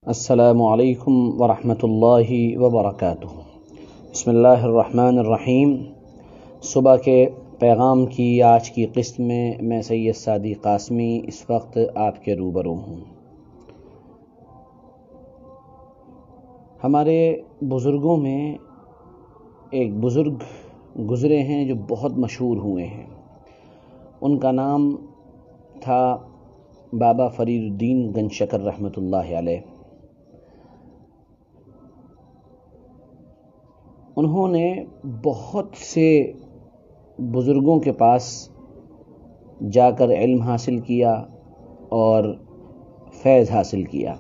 السلام علیکم ورحمۃ اللہ وبرکاتہ۔ بسم اللہ الرحمن الرحیم۔ صبح کے پیغام کی آج کی قسط میں سید سعدی قاسمی اس وقت آپ کے روبرو ہوں۔ ہمارے بزرگوں میں ایک بزرگ گزرے ہیں جو بہت مشہور ہوئے ہیں۔ ان کا نام تھا بابا فرید الدین گنج شکر رحمۃ اللہ علیہ۔ انہوں نے بہت سے بزرگوں کے پاس جا کر علم حاصل کیا اور فیض حاصل کیا۔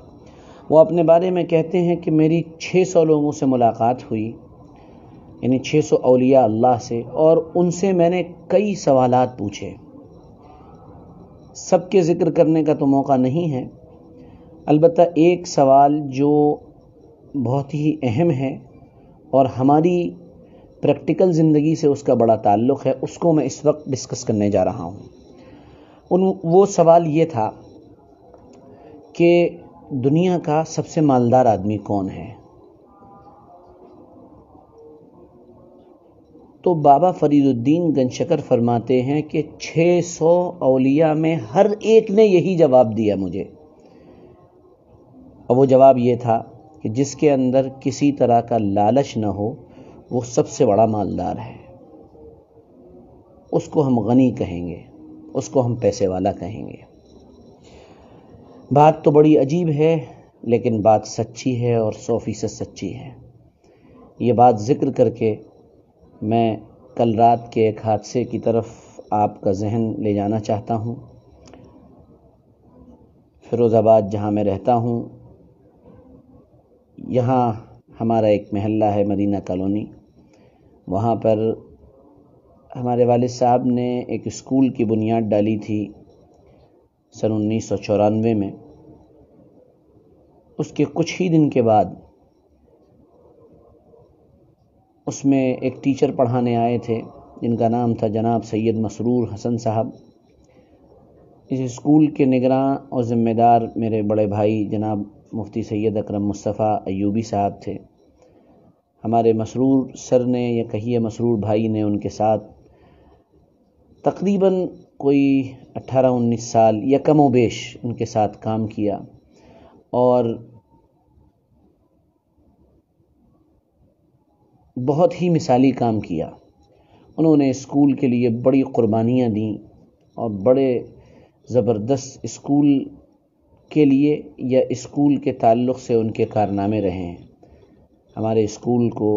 وہ اپنے بارے میں کہتے ہیں کہ میری 600 لوگوں سے ملاقات ہوئی، یعنی 600 اولیاء اللہ سے، اور ان سے میں نے کئی سوالات پوچھے۔ سب کے ذکر کرنے کا تو موقع نہیں ہے، البتہ ایک سوال جو بہت ہی اہم ہے اور ہماری پریکٹیکل زندگی سے اس کا بڑا تعلق ہے، اس کو میں اس وقت ڈسکس کرنے جا رہا ہوں۔ وہ سوال یہ تھا کہ دنیا کا سب سے مالدار آدمی کون ہے؟ تو بابا فرید الدین گنج شکر فرماتے ہیں کہ 600 اولیاء میں ہر ایک نے یہی جواب دیا مجھے، اور وہ جواب یہ تھا کہ جس کے اندر کسی طرح کا لالچ نہ ہو وہ سب سے بڑا مالدار ہے۔ اس کو ہم غنی کہیں گے، اس کو ہم پیسے والا کہیں گے۔ بات تو بڑی عجیب ہے، لیکن بات سچی ہے اور 100% سچی ہے۔ یہ بات ذکر کر کے میں کل رات کے ایک حادثے کی طرف آپ کا ذہن لے جانا چاہتا ہوں۔ فیروز آباد جہاں میں رہتا ہوں، یہاں ہمارا ایک محلہ ہے مدینہ کالونی، وہاں پر ہمارے والد صاحب نے ایک اسکول کی بنیاد ڈالی تھی سن 1994 میں۔ اس کے کچھ ہی دن کے بعد اس میں ایک ٹیچر پڑھانے آئے تھے جن کا نام تھا جناب سید مسرور حسن صاحب۔ اس اسکول کے نگراں اور ذمہ دار میرے بڑے بھائی جناب مفتی سید اکرم مصطفیٰ ایوبی صاحب تھے۔ ہمارے مسرور سر نے یا کہیے مسرور بھائی نے ان کے ساتھ تقریباً کوئی 18-19 سال یا کم و بیش ان کے ساتھ کام کیا، اور بہت ہی مثالی کام کیا۔ انہوں نے اسکول کے لیے بڑی قربانیاں دیں اور بڑے زبردست اسکول کے لیے یا اسکول کے تعلق سے ان کے کارنامے رہے ہیں۔ ہمارے اسکول کو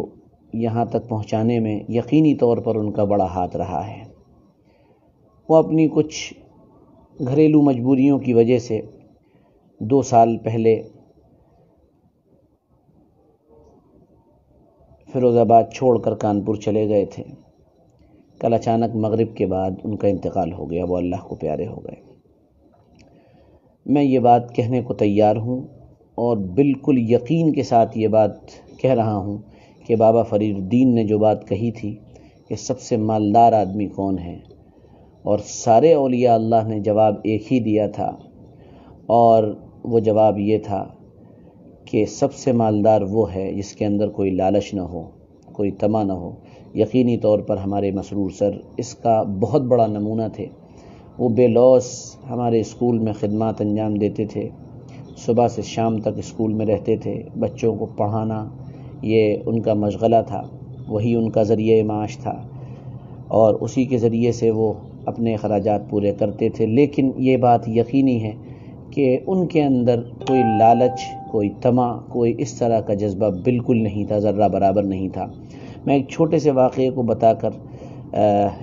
یہاں تک پہنچانے میں یقینی طور پر ان کا بڑا ہاتھ رہا ہے۔ وہ اپنی کچھ گھریلو مجبوریوں کی وجہ سے 2 سال پہلے فیروز آباد چھوڑ کر کانپور چلے گئے تھے۔ کل اچانک مغرب کے بعد ان کا انتقال ہو گیا، وہ اللہ کو پیارے ہو گئے۔ میں یہ بات کہنے کو تیار ہوں اور بالکل یقین کے ساتھ یہ بات کہہ رہا ہوں کہ بابا فرید الدین نے جو بات کہی تھی کہ سب سے مالدار آدمی کون ہے، اور سارے اولیاء اللہ نے جواب ایک ہی دیا تھا، اور وہ جواب یہ تھا کہ سب سے مالدار وہ ہے جس کے اندر کوئی لالچ نہ ہو، کوئی طمع نہ ہو۔ یقینی طور پر ہمارے مسرور سر اس کا بہت بڑا نمونہ تھے۔ وہ بے لوث ہمارے اسکول میں خدمات انجام دیتے تھے، صبح سے شام تک اسکول میں رہتے تھے۔ بچوں کو پڑھانا یہ ان کا مشغلہ تھا، وہی ان کا ذریعہ معاش تھا، اور اسی کے ذریعے سے وہ اپنے اخراجات پورے کرتے تھے۔ لیکن یہ بات یقینی ہے کہ ان کے اندر کوئی لالچ، کوئی طمع، کوئی اس طرح کا جذبہ بالکل نہیں تھا، ذرہ برابر نہیں تھا۔ میں ایک چھوٹے سے واقعے کو بتا کر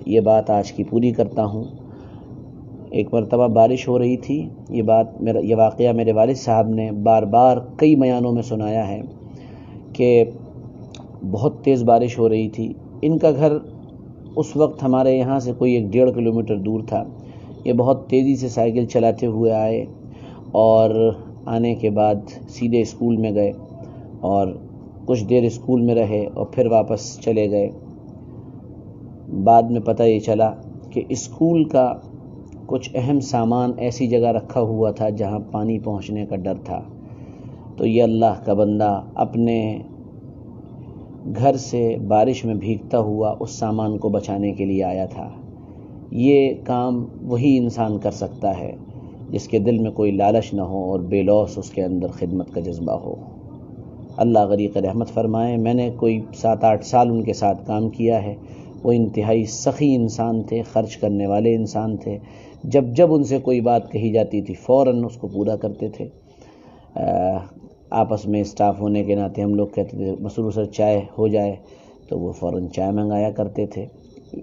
یہ بات آج کی پوری کرتا ہوں۔ ایک مرتبہ بارش ہو رہی تھی، یہ واقعہ میرے والد صاحب نے بار بار کئی بیانوں میں سنایا ہے کہ بہت تیز بارش ہو رہی تھی۔ ان کا گھر اس وقت ہمارے یہاں سے کوئی 1-1.5 کلومیٹر دور تھا۔ یہ بہت تیزی سے سائیکل چلاتے ہوئے آئے، اور آنے کے بعد سیدھے اسکول میں گئے اور کچھ دیر اسکول میں رہے اور پھر واپس چلے گئے۔ بعد میں پتہ یہ چلا کہ اسکول کا کچھ اہم سامان ایسی جگہ رکھا ہوا تھا جہاں پانی پہنچنے کا ڈر تھا، تو یہ اللہ کا بندہ اپنے گھر سے بارش میں بھیگتا ہوا اس سامان کو بچانے کے لیے آیا تھا۔ یہ کام وہی انسان کر سکتا ہے جس کے دل میں کوئی لالچ نہ ہو اور بے لوث اس کے اندر خدمت کا جذبہ ہو۔ اللہ غریق رحمت فرمائے، میں نے کوئی 7-8 سال ان کے ساتھ کام کیا ہے۔ وہ انتہائی سخی انسان تھے، خرچ کرنے والے انسان تھے۔ جب ان سے کوئی بات کہی جاتی تھی فوراً اس کو پورا کرتے تھے۔ آپس میں اسٹاف ہونے کے ناطے ہم لوگ کہتے تھے مسرور سر چائے ہو جائے، تو وہ فوراً چائے منگایا کرتے تھے۔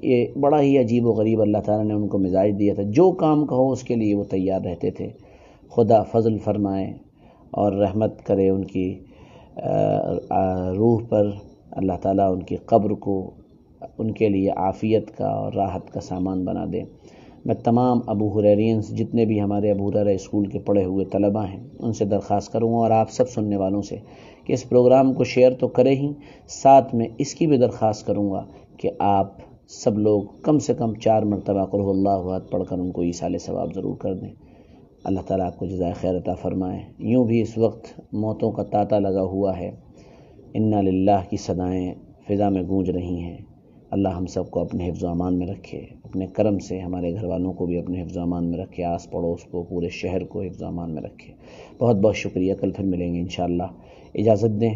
یہ بڑا ہی عجیب و غریب اللہ تعالیٰ نے ان کو مزاج دیا تھا، جو کام کہو اس کے لیے وہ تیار رہتے تھے۔ خدا فضل فرمائے اور رحمت کرے ان کی روح پر، اللہ تعالیٰ ان کی قبر کو ان کے لیے عافیت کا اور راحت کا سامان بنا دے۔ میں تمام ابو ہریرینز جتنے بھی ہمارے ابو ہریرہ اسکول کے پڑھے ہوئے طلباء ہیں ان سے درخواست کروں گا، اور آپ سب سننے والوں سے، کہ اس پروگرام کو شیئر تو کریں ہی، ساتھ میں اس کی بھی درخواست کروں گا کہ آپ سب لوگ کم سے کم 4 مرتبہ قل هو اللہ احد پڑھ کر ان کو ایصال ثواب ضرور کر دیں۔ اللہ تعالیٰ آپ کو جزائے خیر عطا فرمائے۔ یوں بھی اس وقت موتوں کا تانتا لگا ہوا ہے، انا للہ کی صدائیں فضا میں گونج رہی ہیں۔ اللہ ہم سب کو اپنے حفظ و امان میں رکھے، اپنے کرم سے ہمارے گھر والوں کو بھی اپنے حفظ و امان میں رکھے، آس پڑوس کو، پورے شہر کو حفظ و امان میں رکھے۔ بہت بہت شکریہ، کل پھر ملیں گے انشاءاللہ۔ اجازت دیں،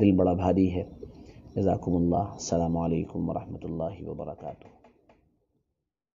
دل بڑا بھاری ہے۔ جزاکم اللہ، السلام علیکم ورحمۃ اللہ وبرکاتہ۔